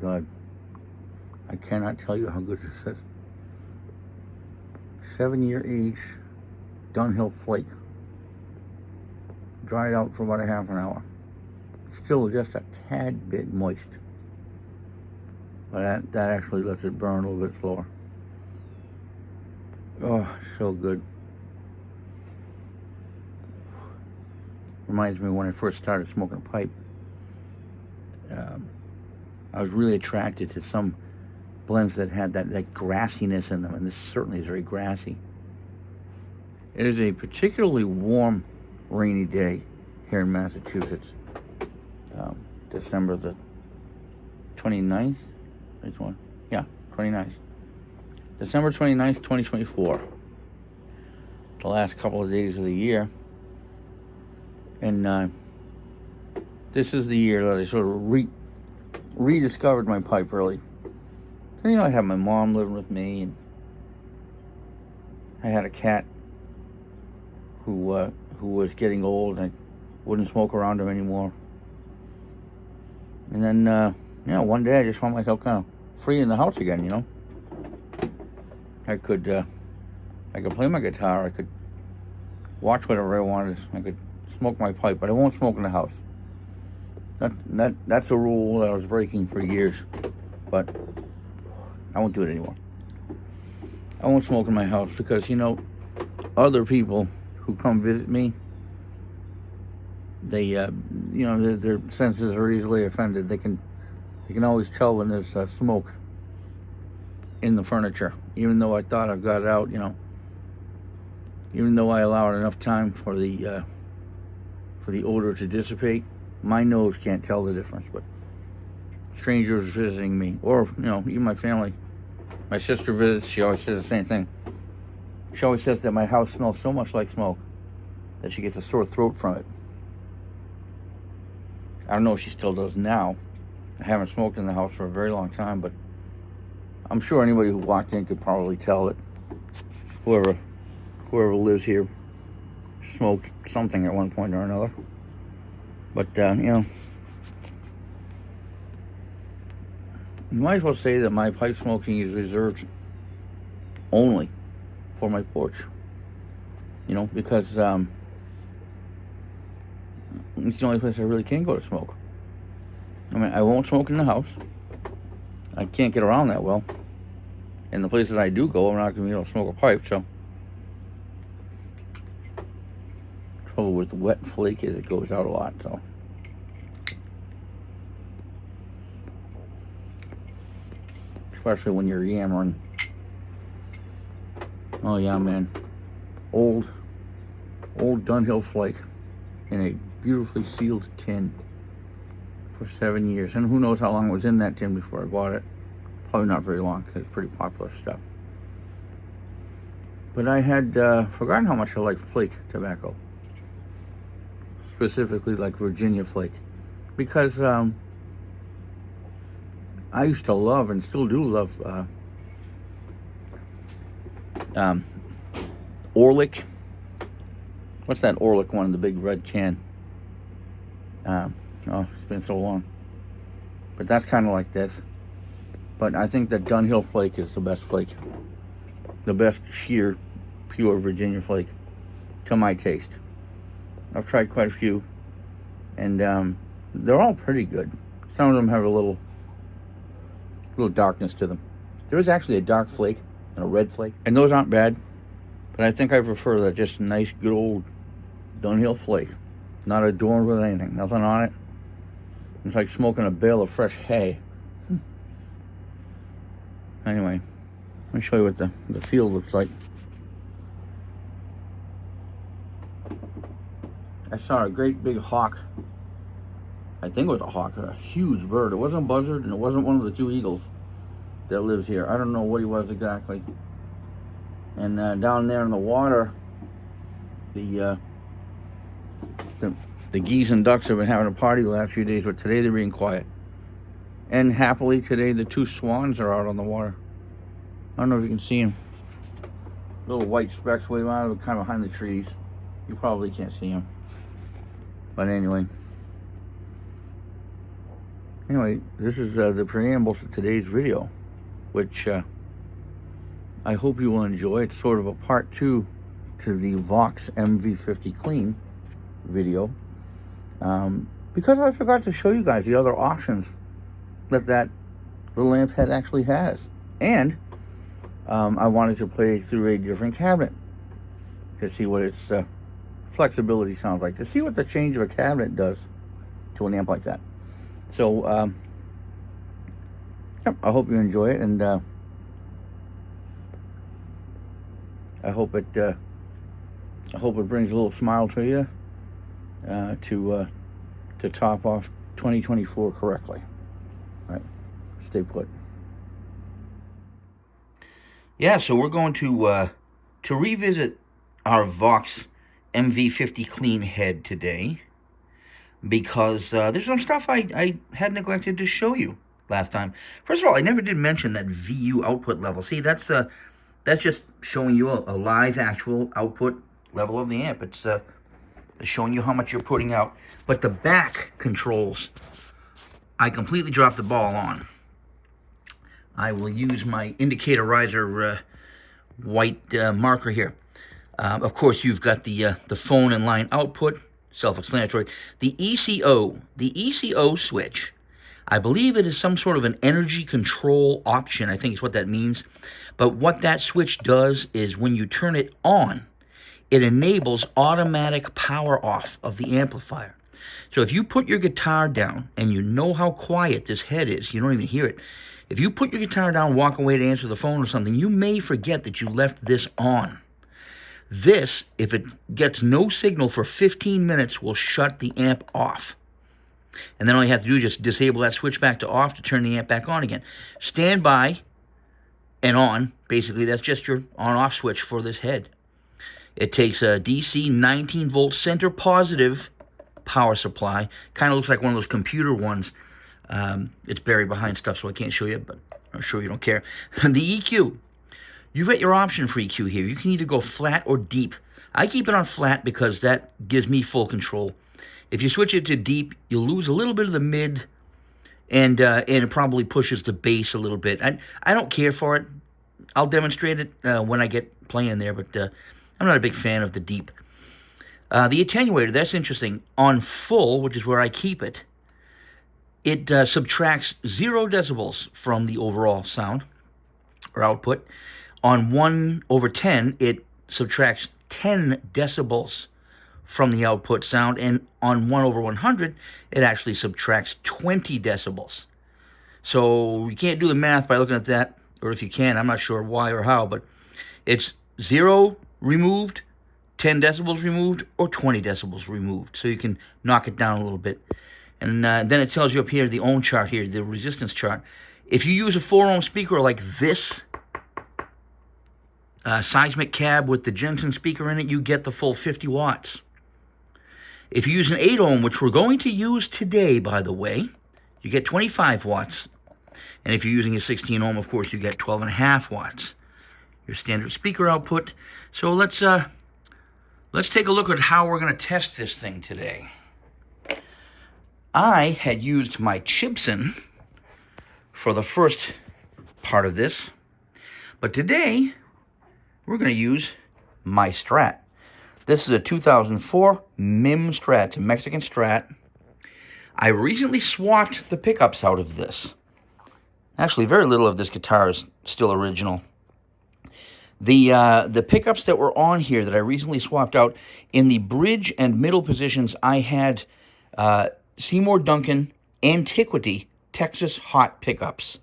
God. I cannot tell you how good this is. 7-year age Dunhill Flake. Dried out for about a half an hour. Still just a tad bit moist. But that actually lets it burn a little bit slower. Oh, so good. Reminds me of when I first started smoking a pipe. I was really attracted to some blends that had that grassiness in them, and this certainly is very grassy. It is a particularly warm, rainy day here in Massachusetts. December the 29th? Which one? Yeah, 29th. December 29th, 2024. The last couple of days of the year. And this is the year that I sort of rediscovered my pipe, really. You know, I had my mom living with me, and I had a cat who was getting old, and I wouldn't smoke around him anymore. And then, one day I just found myself kind of free in the house again, you know. I could play my guitar, I could watch whatever I wanted, I could smoke my pipe, but I won't smoke in the house. That's a rule that I was breaking for years, but I won't do it anymore. I won't smoke in my house because, you know, other people who come visit me, they, their senses are easily offended. They can always tell when there's smoke in the furniture, even though I thought I got it out, you know. Even though I allowed enough time for the odor to dissipate, my nose can't tell the difference. But strangers visiting me, or, you know, even my family, my sister visits, she always says the same thing. She always says that my house smells so much like smoke that she gets a sore throat from it. I don't know if she still does now. I haven't smoked in the house for a very long time, but I'm sure anybody who walked in could probably tell that whoever lives here smoked something at one point or another. But, you might as well say that my pipe smoking is reserved only for my porch. You know, because it's the only place I really can go to smoke. I mean, I won't smoke in the house. I can't get around that well. And the places I do go, I'm not going to be able to smoke a pipe, so. Trouble with the wet flake is it goes out a lot, so. Especially when you're yammering. Oh yeah, man. Old Dunhill Flake in a beautifully sealed tin for 7 years. And who knows how long it was in that tin before I bought it. Probably not very long, because it's pretty popular stuff. But I had forgotten how much I like flake tobacco. Specifically like Virginia flake. Because I used to love, and still do love, Orlick. What's that Orlick one in the big red can? It's been so long. But that's kind of like this. But I think that Dunhill Flake is the best flake. The best sheer, pure Virginia flake, to my taste. I've tried quite a few, and they're all pretty good. Some of them have a little darkness to them. There is actually a dark flake and a red flake, and those aren't bad. But I think I prefer that just nice, good old Dunhill Flake. Not adorned with anything, nothing on it. It's like smoking a bale of fresh hay. Anyway, let me show you what the field looks like. I saw a great big hawk. I think it was a hawk, a huge bird. It wasn't a buzzard, and it wasn't one of the two eagles that lives here. I don't know what he was exactly. And down there in the water, the geese and ducks have been having a party the last few days, but today they're being quiet. And happily today the two swans are out on the water. I don't know if you can see them. Little white specks way out, kind of behind the trees. You probably can't see them. But anyway. Anyway, this is the preamble to today's video, which I hope you will enjoy. It's sort of a part 2 to the Vox MV50 Clean video, because I forgot to show you guys the other options that the lamp head actually has. And I wanted to play through a different cabinet to see what its flexibility sounds like, to see what the change of a cabinet does to an amp like that. So yeah, I hope you enjoy it, and I hope it brings a little smile to you to top off 2024 correctly. All right, stay put. Yeah, so we're going to revisit our Vox MV50 Clean head today, because there's some stuff I had neglected to show you last time. First of all, I never did mention that VU output level. See, that's just showing you a live actual output level of the amp. It's showing you how much you're putting out. But the back controls, I completely dropped the ball on. I will use my indicator riser white marker here. Of course, you've got the phone and line output, self-explanatory. The ECO switch, I believe it is some sort of an energy control option, I think is what that means. But what that switch does is when you turn it on, it enables automatic power off of the amplifier. So if you put your guitar down, and you know how quiet this head is, you don't even hear it. If you put your guitar down, walk away to answer the phone or something, you may forget that you left this on. This, if it gets no signal for 15 minutes, will shut the amp off. And then all you have to do is just disable that switch back to off to turn the amp back on again. Standby and on, basically, that's just your on-off switch for this head. It takes a DC 19-volt center positive power supply. Kind of looks like one of those computer ones. It's buried behind stuff, so I can't show you, but I'm sure you don't care. The EQ. You've got your option for EQ here. You can either go flat or deep. I keep it on flat because that gives me full control. If you switch it to deep, you'll lose a little bit of the mid, and it probably pushes the bass a little bit. I don't care for it. I'll demonstrate it when I get playing there, but I'm not a big fan of the deep. The attenuator, that's interesting. On full, which is where I keep it, it subtracts 0 decibels from the overall sound or output. On 1/10, it subtracts 10 decibels from the output sound, and on 1/100, it actually subtracts 20 decibels. So you can't do the math by looking at that, or if you can, I'm not sure why or how, but it's 0 removed, 10 decibels removed, or 20 decibels removed. So you can knock it down a little bit. And then it tells you up here, the ohm chart here, the resistance chart. If you use a 4-ohm speaker like this, seismic cab with the Jensen speaker in it, you get the full 50 watts. If you use an 8-ohm, which we're going to use today, by the way, you get 25 watts. And if you're using a 16-ohm, of course, you get 12.5 watts. Your standard speaker output. So let's take a look at how we're going to test this thing today. I had used my Chibson for the first part of this, but today we're going to use my Strat. This is a 2004 MIM Strat. It's a Mexican Strat. I recently swapped the pickups out of this. Actually, very little of this guitar is still original. The pickups that were on here that I recently swapped out, in the bridge and middle positions, I had Seymour Duncan Antiquity Texas Hot pickups.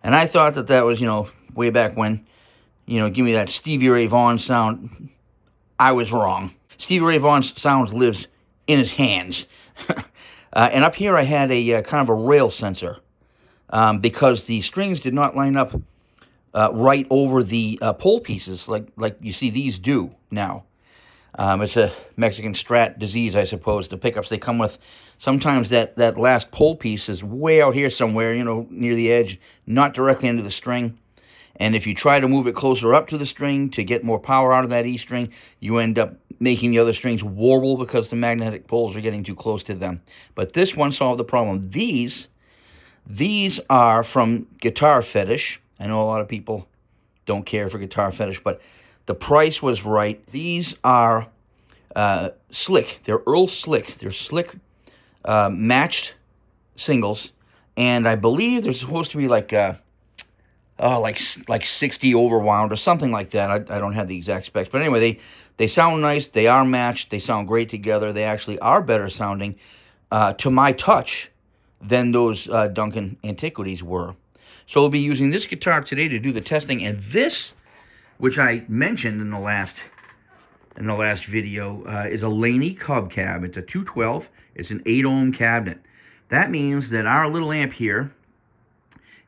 And I thought that was, way back when, give me that Stevie Ray Vaughan sound. I was wrong. Stevie Ray Vaughan's sound lives in his hands. And up here I had a kind of a rail sensor because the strings did not line up right over the pole pieces like you see these do now. It's a Mexican Strat disease, I suppose. The pickups they come with, sometimes that last pole piece is way out here somewhere, near the edge, not directly into the string. And if you try to move it closer up to the string to get more power out of that E string, you end up making the other strings warble because the magnetic poles are getting too close to them. But this one solved the problem. These These are from Guitar Fetish. I know a lot of people don't care for Guitar Fetish, but the price was right. These are slick. They're Earl Slick. They're slick matched singles, and I believe they're supposed to be like 60 overwound or something like that. I don't have the exact specs, but anyway, they sound nice. They are matched. They sound great together. They actually are better sounding to my touch than those Duncan Antiquities were. So we'll be using this guitar today to do the testing, and this, which I mentioned in the last video, is a Laney Cub cab. It's a 212. It's an 8-ohm cabinet. That means that our little amp here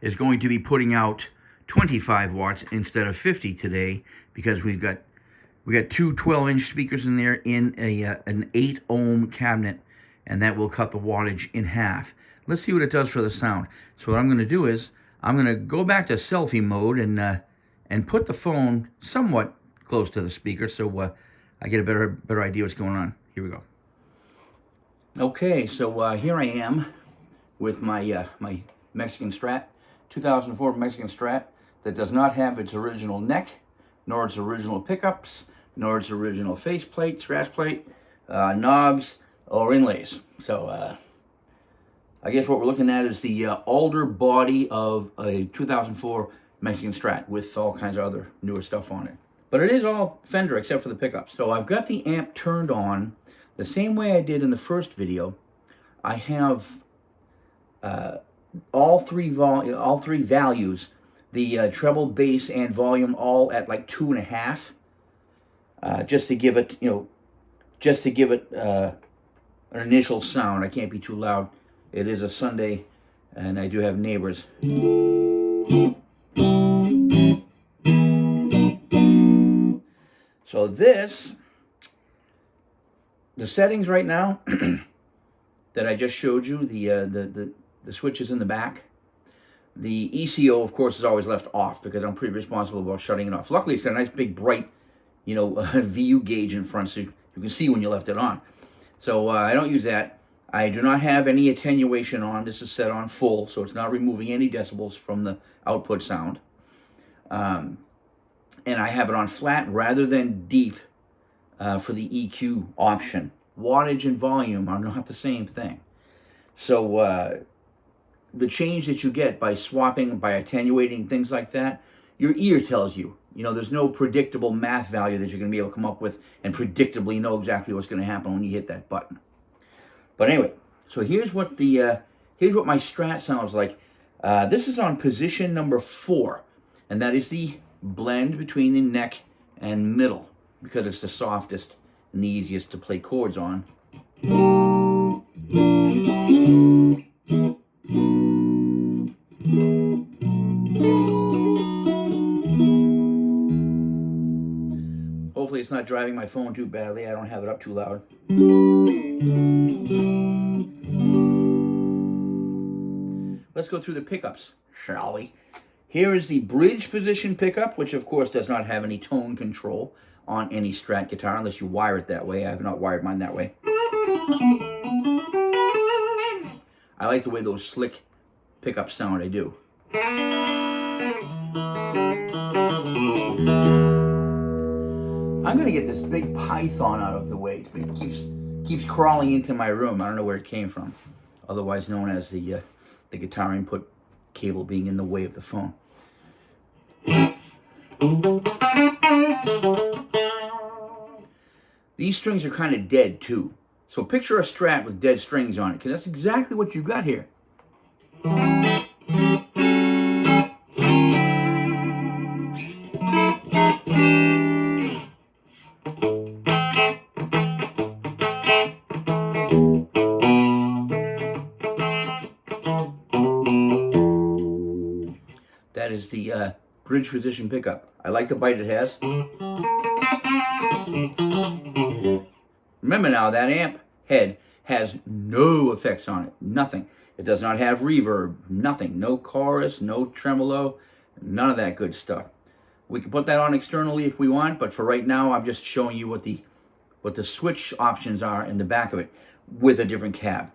is going to be putting out 25 watts instead of 50 today, because we got two 12-inch speakers in there in an 8-ohm cabinet, and that will cut the wattage in half. Let's see what it does for the sound. So what I'm going to do is I'm going to go back to selfie mode and put the phone somewhat close to the speaker, so I get a better idea what's going on. Here we go. Okay, so here I am with my my Mexican Strat, 2004 Mexican Strat, that does not have its original neck, nor its original pickups, nor its original faceplate, scratch plate, knobs, or inlays. So I guess what we're looking at is the alder body of a 2004 Mexican Strat with all kinds of other newer stuff on it. But it is all Fender except for the pickups. So I've got the amp turned on the same way I did in the first video. I have all three values, the treble, bass, and volume, all at like 2.5, just to give it, an initial sound. I can't be too loud. It is a Sunday, and I do have neighbors. So this, the settings right now that I just showed you, the switches in the back, the ECO, of course, is always left off because I'm pretty responsible about shutting it off. Luckily, it's got a nice big bright, VU gauge in front, so you can see when you left it on. So I don't use that. I do not have any attenuation on. This is set on full, so it's not removing any decibels from the output sound. And I have it on flat rather than deep for the EQ option. Wattage and volume are not the same thing. So the change that you get by swapping, by attenuating, things like that, your ear tells you. There's no predictable math value that you're going to be able to come up with and predictably know exactly what's going to happen when you hit that button. But anyway, so here's what my Strat sounds like. This is on position number 4, and that is the blend between the neck and middle, because it's the softest and the easiest to play chords on. Hopefully it's not driving my phone too badly. I don't have it up too loud. Let's go through the pickups, shall we? Here is the bridge position pickup, which of course does not have any tone control on any Strat guitar unless you wire it that way. I have not wired mine that way. I like the way those slick pickups sound. I do. I'm gonna get this big python out of the way. It keeps crawling into my room. I don't know where it came from. Otherwise known as the guitar input cable being in the way of the phone. These strings are kind of dead too. So picture a Strat with dead strings on it, because that's exactly what you've got here. That is the bridge position pickup. I like the bite it has. Remember now, that amp head has no effects on it. Nothing. It does not have reverb. Nothing. No chorus, no tremolo, none of that good stuff. We can put that on externally if we want, but for right now, I'm just showing you what the switch options are in the back of it with a different cab.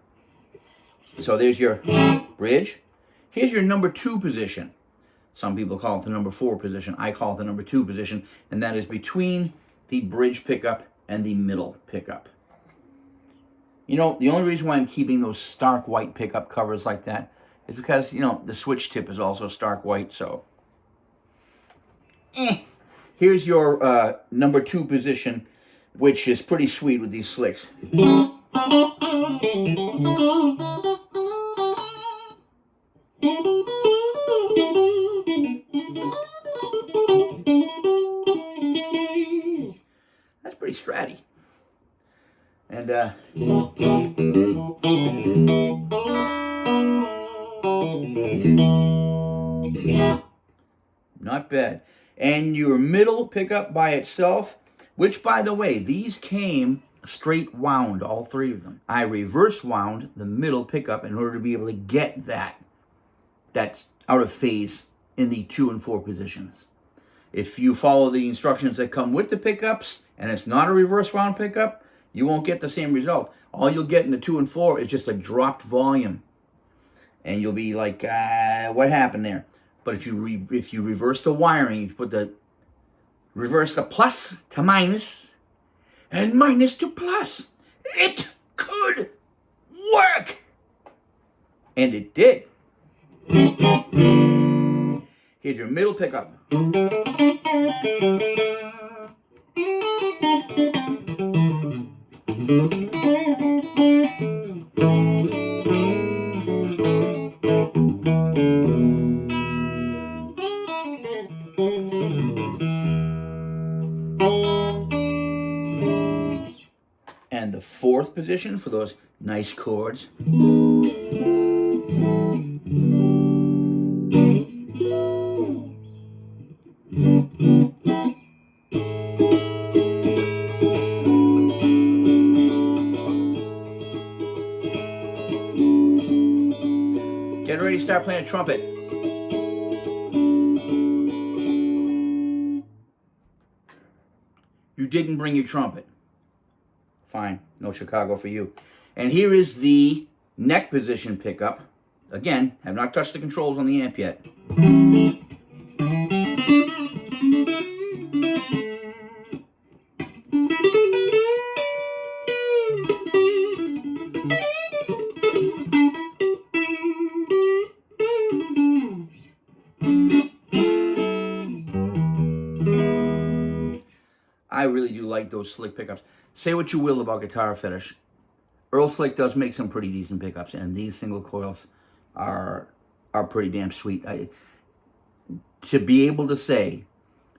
So there's your bridge. Here's your number 2 position. Some people call it the number 4 position. I call it the number 2 position, and that is between the bridge pickup and the middle pickup. You know, the only reason why I'm keeping those stark white pickup covers like that is because, you know, the switch tip is also stark white, so. Here's your number 2 position, which is pretty sweet with these slicks. That's pretty stratty. And not bad. And your middle pickup by itself, which, by the way, these came straight wound, all 3 of them. I reverse wound the middle pickup in order to be able to get that's out of phase in the 2 and 4 positions. If you follow the instructions that come with the pickups and it's not a reverse wound pickup, you won't get the same result. All you'll get in the 2 and 4 is just a dropped volume. And you'll be like, what happened there? But if you reverse the wiring, if you reverse the plus to minus and minus to plus, it could work. And it did. Here's your middle pickup. And the 4th position for those nice chords. Get ready to start playing a trumpet. You didn't bring your trumpet. Fine, no Chicago for you. And here is the neck position pickup. Again, have not touched the controls on the amp yet. I really do like those slick pickups. Say what you will about Guitar Fetish. Earl Slick does make some pretty decent pickups, and these single coils are pretty damn sweet. To be able to say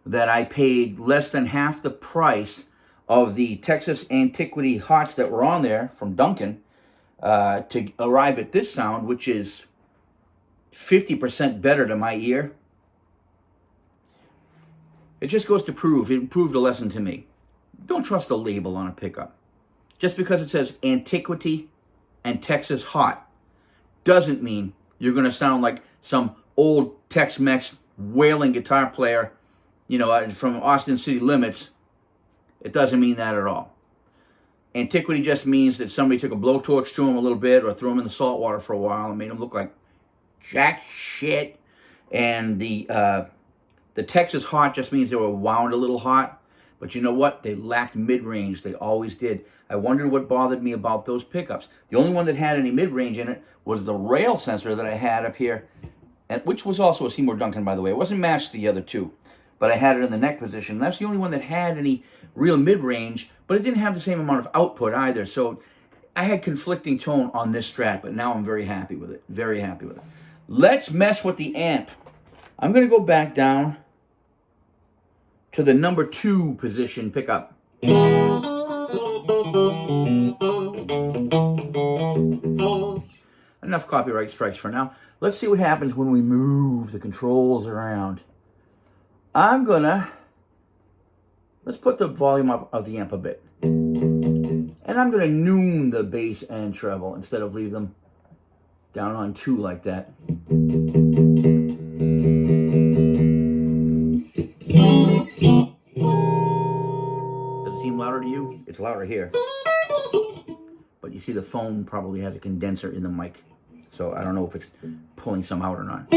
that I paid less than half the price of the Texas Antiquity Hots that were on there from Duncan to arrive at this sound, which is 50% better to my ear, it just goes to prove, it proved a lesson to me. Don't trust a label on a pickup. Just because it says Antiquity and Texas Hot doesn't mean you're going to sound like some old Tex-Mex wailing guitar player, you know, from Austin City Limits. It doesn't mean that at all. Antiquity just means that somebody took a blowtorch to him a little bit or threw him in the salt water for a while and made him look like jack shit. And the Texas Hot just means they were wound a little hot. But you know what? They lacked mid-range. They always did. I wondered what bothered me about those pickups. The only one that had any mid-range in it was the rail sensor that I had up here, which was also a Seymour Duncan, by the way. It wasn't matched to the other two, but I had it in the neck position. That's the only one that had any real mid-range, but it didn't have the same amount of output either. So I had conflicting tone on this Strat, but now I'm very happy with it. Very happy with it. Let's mess with the amp. I'm going to go back down to the number 2 position pickup. Enough copyright strikes for now. Let's see what happens when we move the controls around. Let's put the volume up of the amp a bit. And I'm gonna noon the bass and treble instead of leave them down on 2 like that. Louder to you? It's louder here. But you see the foam probably has a condenser in the mic. So I don't know if it's pulling some out or not.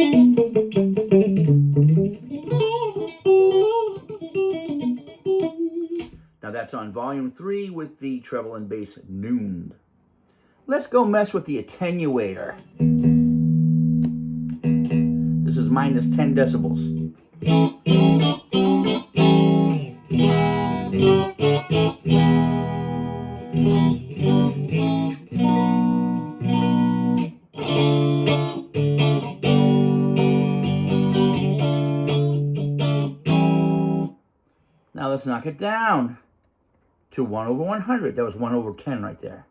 Now that's on volume 3 with the treble and bass nooned. Let's go mess with the attenuator. This is minus 10 decibels. Now let's knock it down to 1/100. That was 1/10 right there.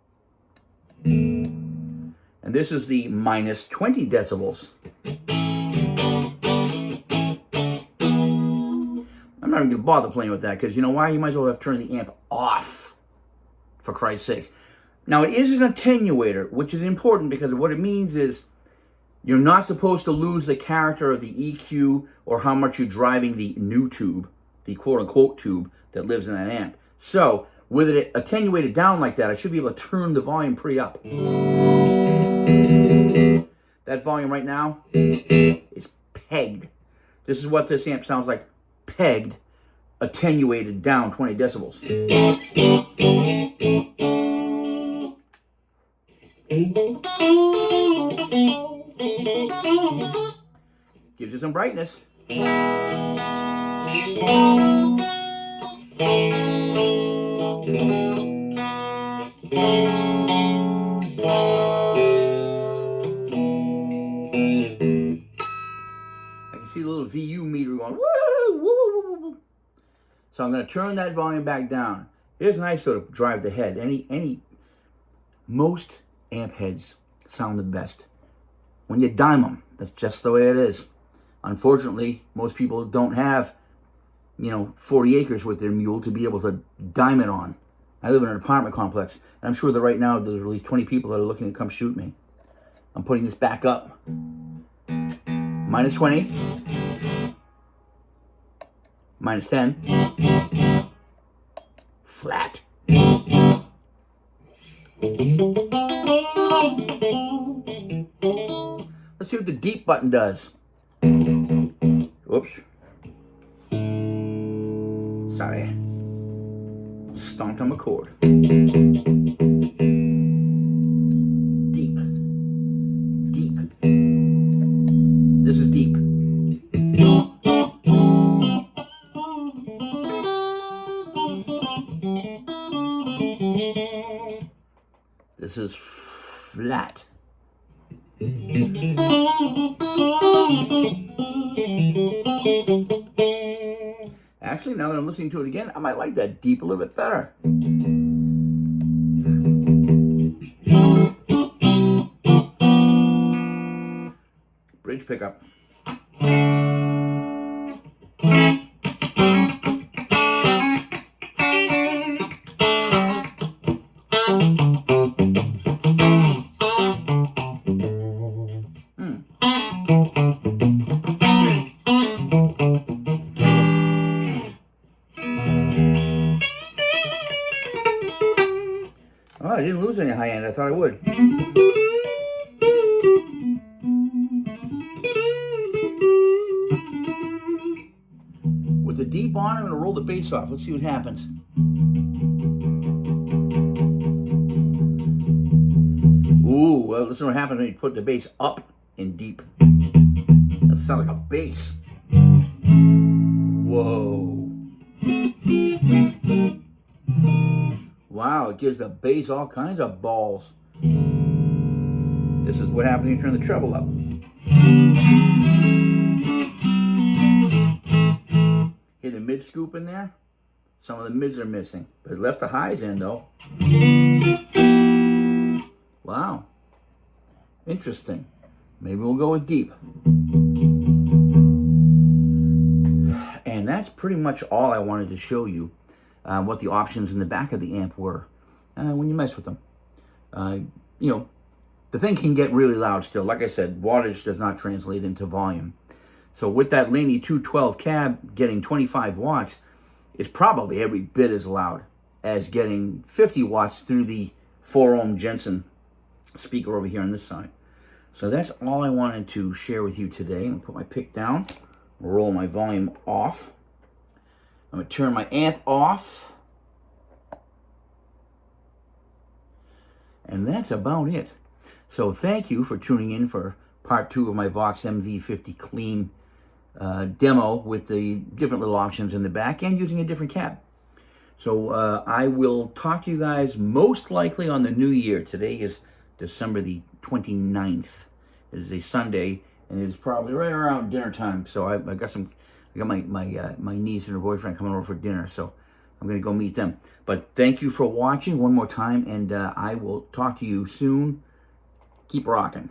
And this is the minus 20 decibels. I'm not even going to bother playing with that because you know why? You might as well have turned the amp off, for Christ's sake. Now it is an attenuator, which is important because what it means is you're not supposed to lose the character of the EQ or how much you're driving the new tube, the quote-unquote tube that lives in that amp. So with it attenuated down like that, I should be able to turn the volume pretty up. That volume right now is pegged. This is what this amp sounds like, pegged, attenuated down 20 decibels. Gives you some brightness. I can see the little VU meter going, woo, woo, woo, woo, woo. So I'm going to turn that volume back down. Here's a nice sort of drive the head. Most amp heads sound the best when you dime them. That's just the way it is. Unfortunately, most people don't have, 40 acres with their mule to be able to dime it on. I live in an apartment complex, and I'm sure that right now there's at least 20 people that are looking to come shoot me. I'm putting this back up. Minus 20. Minus 10. Flat. Let's see what the deep button does. Oops. Sorry. Stomped on my cord. Deep. Deep. This is deep. This is flat. Actually, now that I'm listening to it again, I might like that deep a little bit better. Bridge pickup. Oh, I didn't lose any high end. I thought I would. With the deep on, I'm going to roll the bass off. Let's see what happens. Ooh, well, listen to what happens when you put the bass up in deep. That sounds like a bass. Whoa. Wow, it gives the bass all kinds of balls. This is what happens when you turn the treble up. Hear the mid scoop in there? Some of the mids are missing, but it left the highs in though. Wow. Interesting. Maybe we'll go with deep. And that's pretty much all I wanted to show you. What the options in the back of the amp were when you mess with them. The thing can get really loud still. Like I said, wattage does not translate into volume. So with that Laney 212 cab getting 25 watts, it's probably every bit as loud as getting 50 watts through the 4 ohm Jensen speaker over here on this side. So that's all I wanted to share with you today. I'm gonna put my pick down, roll my volume off. I'm gonna turn my amp off. And that's about it. So thank you for tuning in for part 2 of my Vox MV50 Clean demo with the different little options in the back and using a different cab. So I will talk to you guys most likely on the new year. Today is December the 29th. It is a Sunday, and it is probably right around dinner time. So I got my niece and her boyfriend coming over for dinner. So I'm going to go meet them. But thank you for watching one more time, and I will talk to you soon. Keep rocking.